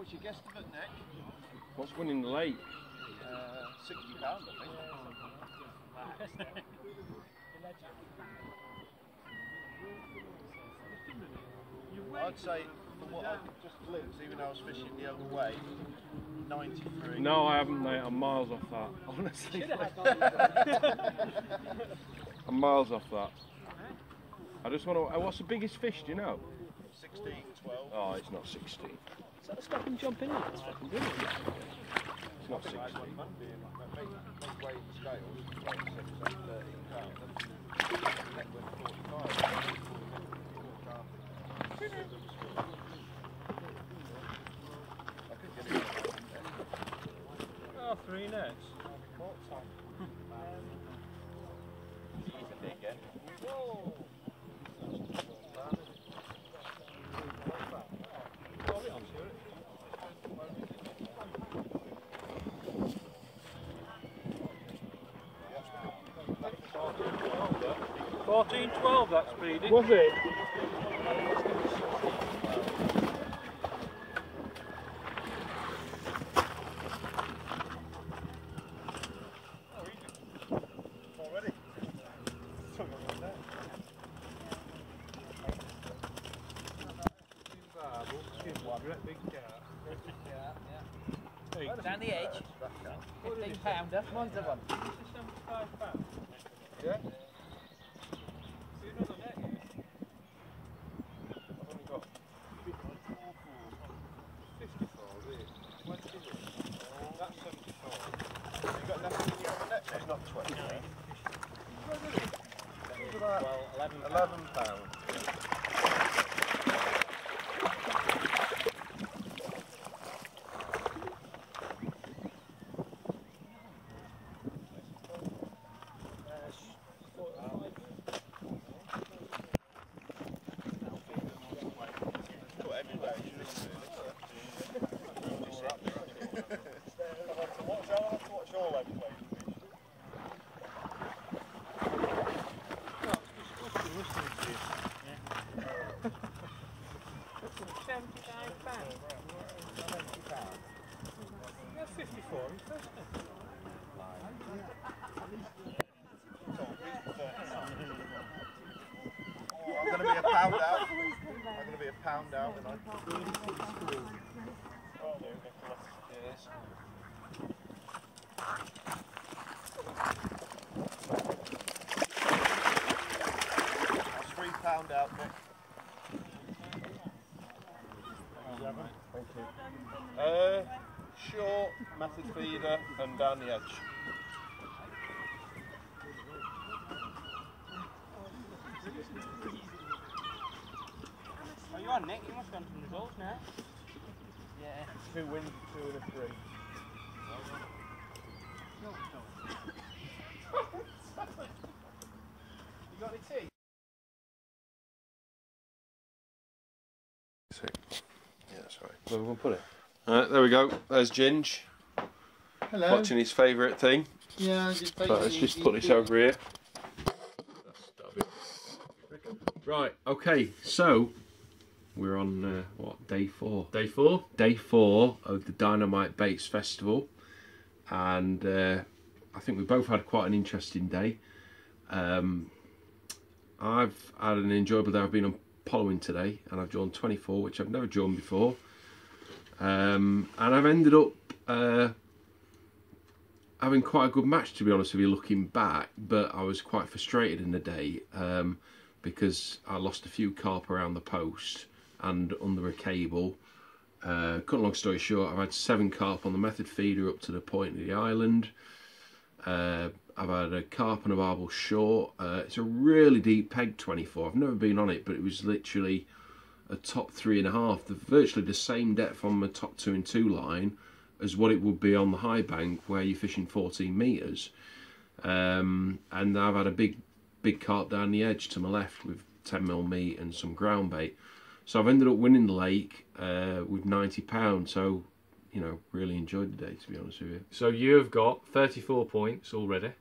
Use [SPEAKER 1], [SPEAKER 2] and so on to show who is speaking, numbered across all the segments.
[SPEAKER 1] What's your guesstimate, Nick?
[SPEAKER 2] What's winning the lake?
[SPEAKER 1] £60, I think. I'd say, from what I just looked, even though I was fishing the other way, 93.
[SPEAKER 2] No, I haven't, mate. I'm miles off that, honestly. I'm miles off that. I just want to. What's the biggest fish? Do you know?
[SPEAKER 1] 16, 12.
[SPEAKER 2] Oh, it's not 16.
[SPEAKER 3] Is that a stop and jump in it? That's fucking brilliant.
[SPEAKER 2] It's not 16.
[SPEAKER 1] Weighing scales, like 13 pounds. Then went 45.
[SPEAKER 3] Oh, 3 nets.
[SPEAKER 1] Again.
[SPEAKER 3] 14-12, that's speedy.
[SPEAKER 2] Was it?
[SPEAKER 1] Already?
[SPEAKER 4] Down the edge. £15. Mine's the one.
[SPEAKER 1] Yeah? £11. I'm going to be a pound out. I'm going to be a pound out, and Yes. £3 out, Nick. Thank you. Short, method feeder, and down the edge.
[SPEAKER 4] Are you on, Nick? You must have gone some results now. Yeah.
[SPEAKER 1] 2 wins, 2 and a 3. You got any tea? Yeah, sorry.
[SPEAKER 2] Where are we going to put it? Alright, there we go. There's Ginge.
[SPEAKER 1] Hello.
[SPEAKER 2] Watching his favourite thing.
[SPEAKER 1] Yeah, just
[SPEAKER 2] But let's just put this over here. Right, okay, so we're on what, day 4?
[SPEAKER 3] Day 4?
[SPEAKER 2] Day 4 of the Dynamite Baits Festival, and I think we both had quite an interesting day. I've had an enjoyable day. I've been on pollowing today, and I've drawn 24, which I've never drawn before, and I've ended up having quite a good match, to be honest with you, looking back, but I was quite frustrated in the day because I lost a few carp around the post and under a cable. Cut a long story short, I've had 7 carp on the method feeder up to the point of the island. I've had a carp and a barbel short. It's a really deep peg 24. I've never been on it, but it was literally a top 3.5, virtually the same depth on the top 2 and 2 line as what it would be on the high bank where you're fishing 14 metres. And I've had a big carp down the edge to my left with 10mm meat and some ground bait. So I've ended up winning the lake with £90. So, you know, really enjoyed the day, to be honest with you.
[SPEAKER 3] So you have got 34 points already,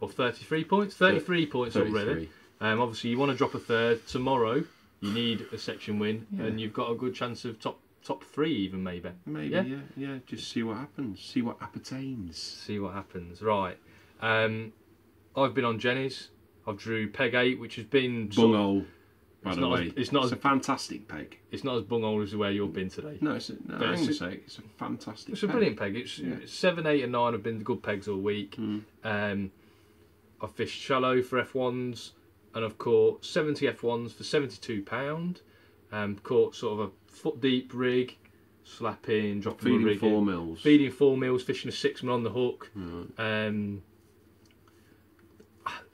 [SPEAKER 3] or 33 points? 33 points
[SPEAKER 2] 33.
[SPEAKER 3] already. Obviously you want to drop a third. Tomorrow you need a section win, and you've got a good chance of top top 3 even maybe.
[SPEAKER 2] Maybe, yeah. Just see what happens. See what appertains.
[SPEAKER 3] See what happens. Right. I've been on Jenny's. I've drew peg 8, which has been
[SPEAKER 2] Bunghole, by the way.
[SPEAKER 3] It's
[SPEAKER 2] a fantastic peg.
[SPEAKER 3] It's not as bunghole as where you've been today.
[SPEAKER 2] No, I'm going to say it's a fantastic
[SPEAKER 3] It's a brilliant peg. It's 7, 8 and 9 have been the good pegs all week. I've fished shallow for F1s, and I've caught 70 F1s for £72. Caught sort of a foot deep rig, slapping, dropping
[SPEAKER 2] feeding
[SPEAKER 3] a rig
[SPEAKER 2] 4 mils.
[SPEAKER 3] Feeding 4 mils, fishing a 6 mil on the hook.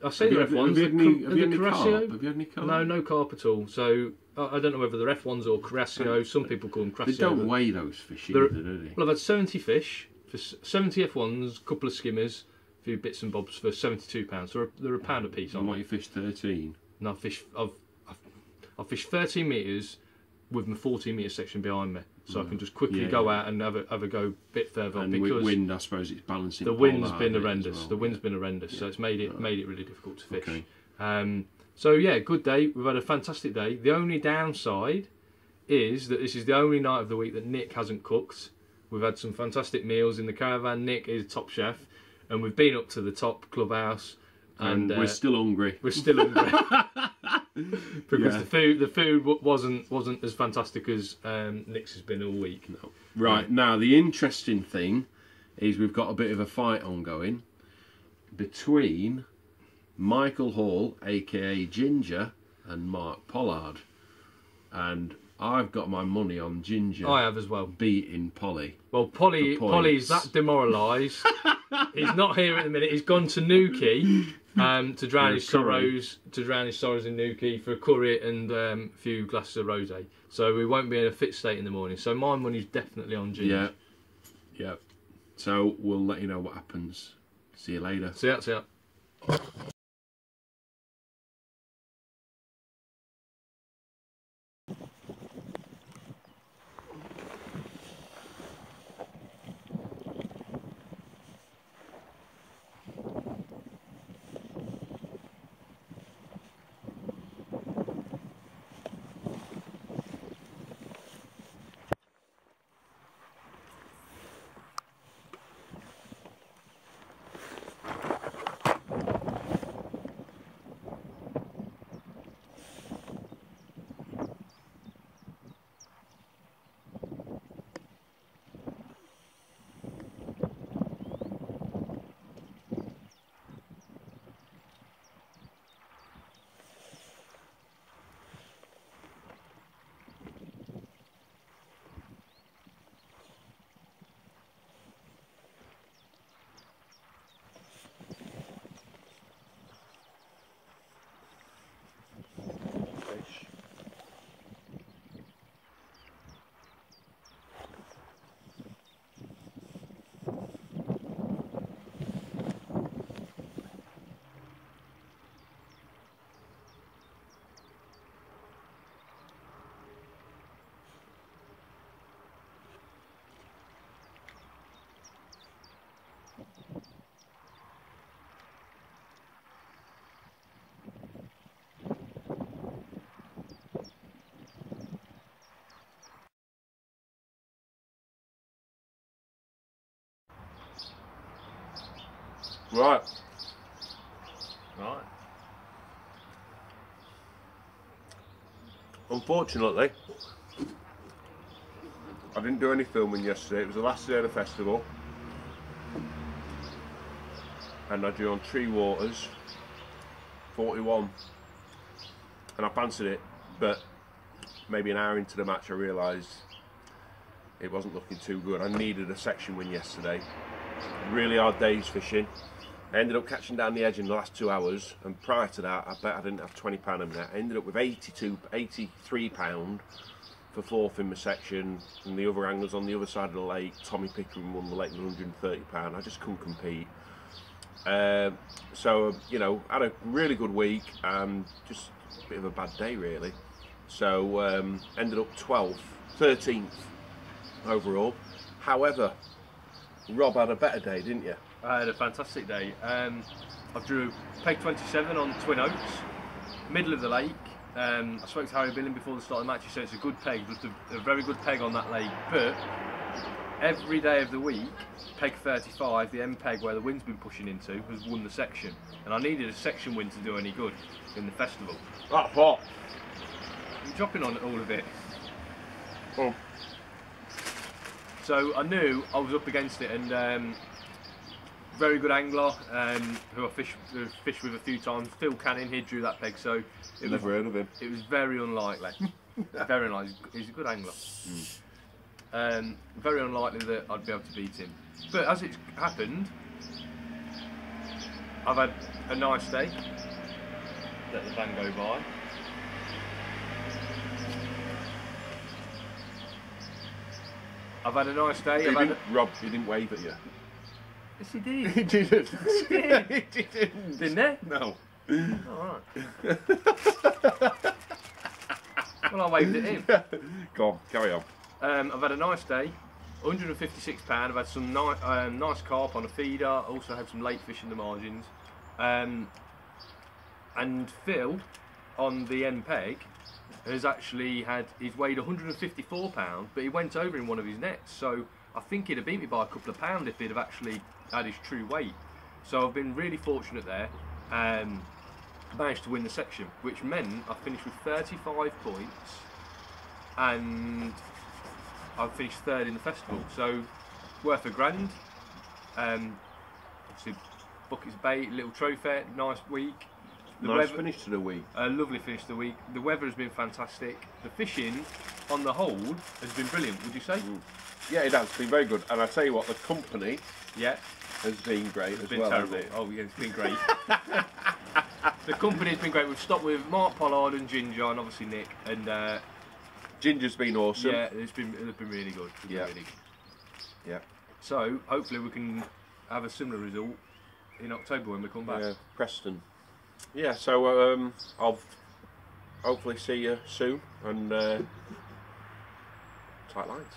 [SPEAKER 3] I say the F1s.
[SPEAKER 2] Have you had any carp? Have you had any carp?
[SPEAKER 3] No carp at all. So I don't know whether they're F1s or Crassio. Some people call them Crassio.
[SPEAKER 2] They don't weigh those fish either, do they?
[SPEAKER 3] Well, I've had 70 fish for 70 F1s, a couple of skimmers, a few bits and bobs for £72. So they're a pound a piece.
[SPEAKER 2] And what, you fished 13?
[SPEAKER 3] No, I've fished 13 metres with my 14 metre section behind me, so I can just quickly go out and have a go a bit further.
[SPEAKER 2] And
[SPEAKER 3] because
[SPEAKER 2] wind, I suppose it's balancing.
[SPEAKER 3] The wind's been horrendous. Well. The wind's been horrendous, so it's made it really difficult to fish.
[SPEAKER 2] Okay.
[SPEAKER 3] So yeah, good day. We've had a fantastic day. The only downside is that this is the only night of the week that Nick hasn't cooked. We've had some fantastic meals in the caravan. Nick is top chef, and we've been up to the top clubhouse. And
[SPEAKER 2] we're still hungry.
[SPEAKER 3] We're still hungry because the food wasn't as fantastic as Nick's has been all week.
[SPEAKER 2] No. Right, now the interesting thing is we've got a bit of a fight ongoing between Michael Hall, aka Ginger, and Mark Pollard, and I've got my money on Ginger.
[SPEAKER 3] I have as well.
[SPEAKER 2] Beating Polly.
[SPEAKER 3] Well, Polly's that demoralised. He's not here at the minute. He's gone to Newquay to drown his sorrows. To drown his sorrows in Newquay for a curry and a few glasses of rosé. So we won't be in a fit state in the morning. So my money's definitely on Ginger.
[SPEAKER 2] Yeah. So we'll let you know what happens. See you later.
[SPEAKER 3] See ya.
[SPEAKER 2] Right. Unfortunately, I didn't do any filming yesterday. It was the last day of the festival, and I drew on Tree Waters 41, and I fancied it, but maybe an hour into the match I realised it wasn't looking too good. I needed a section win yesterday. Really hard days fishing. I ended up catching down the edge in the last 2 hours, and prior to that I bet I didn't have £20 in there. I ended up with £83 for fourth in my section, and the other anglers on the other side of the lake, Tommy Pickering won the lake with £130. I just couldn't compete. So, you know, had a really good week and just a bit of a bad day really. So ended up 13th overall. However, Rob had a better day, didn't you?
[SPEAKER 3] I had a fantastic day. I drew peg 27 on Twin Oaks, middle of the lake, I spoke to Harry Billing before the start of the match. He said it's a good peg, but a very good peg on that leg. But every day of the week, peg 35, the end peg where the wind's been pushing into, has won the section. And I needed a section win to do any good in the festival.
[SPEAKER 2] That's what?
[SPEAKER 3] I'm dropping on all of it.
[SPEAKER 2] Oh.
[SPEAKER 3] So I knew I was up against it, and very good angler who I fished with a few times. Phil Canning, he drew that peg, so
[SPEAKER 2] Never heard of him.
[SPEAKER 3] It was very unlikely. Very unlikely. He's a good angler. Very unlikely that I'd be able to beat him. But as it's happened, I've had a nice day. Let the van go by. I've had a nice day.
[SPEAKER 2] Rob, he didn't wave at you.
[SPEAKER 3] Yes, he did.
[SPEAKER 2] He didn't.
[SPEAKER 3] He didn't. Didn't he?
[SPEAKER 2] No.
[SPEAKER 3] Alright. Well, I waved at him.
[SPEAKER 2] Go on, carry on.
[SPEAKER 3] I've had a nice day. £156. I've had some nice carp on a feeder. Also had some lake fish in the margins. And Phil, on the end peg, has actually he's weighed £154, but he went over in one of his nets. So I think he'd have beat me by a couple of pounds if he'd have actually had his true weight. So I've been really fortunate there. Managed to win the section, which meant I finished with 35 points, and I finished third in the festival. So worth £1,000. Obviously buckets of bait, little trophy, nice week.
[SPEAKER 2] Nice finish to the week.
[SPEAKER 3] A lovely finish to the week. The weather has been fantastic. The fishing, on the whole, has been brilliant. Would you say?
[SPEAKER 2] Yeah, it has been very good. And I tell you what, the company,
[SPEAKER 3] yeah,
[SPEAKER 2] has been great
[SPEAKER 3] it's
[SPEAKER 2] as
[SPEAKER 3] been
[SPEAKER 2] well.
[SPEAKER 3] terrible. Oh yeah, it's been great. The company's been great. We've stopped with Mark Pollard and Ginger, and obviously Nick. And
[SPEAKER 2] Ginger's been awesome.
[SPEAKER 3] yeah, it's been really good.
[SPEAKER 2] Yeah.
[SPEAKER 3] Really good.
[SPEAKER 2] Yeah.
[SPEAKER 3] So hopefully we can have a similar result in October when we come back.
[SPEAKER 2] Yeah, Preston. Yeah, so I'll hopefully see you soon, and tight lines.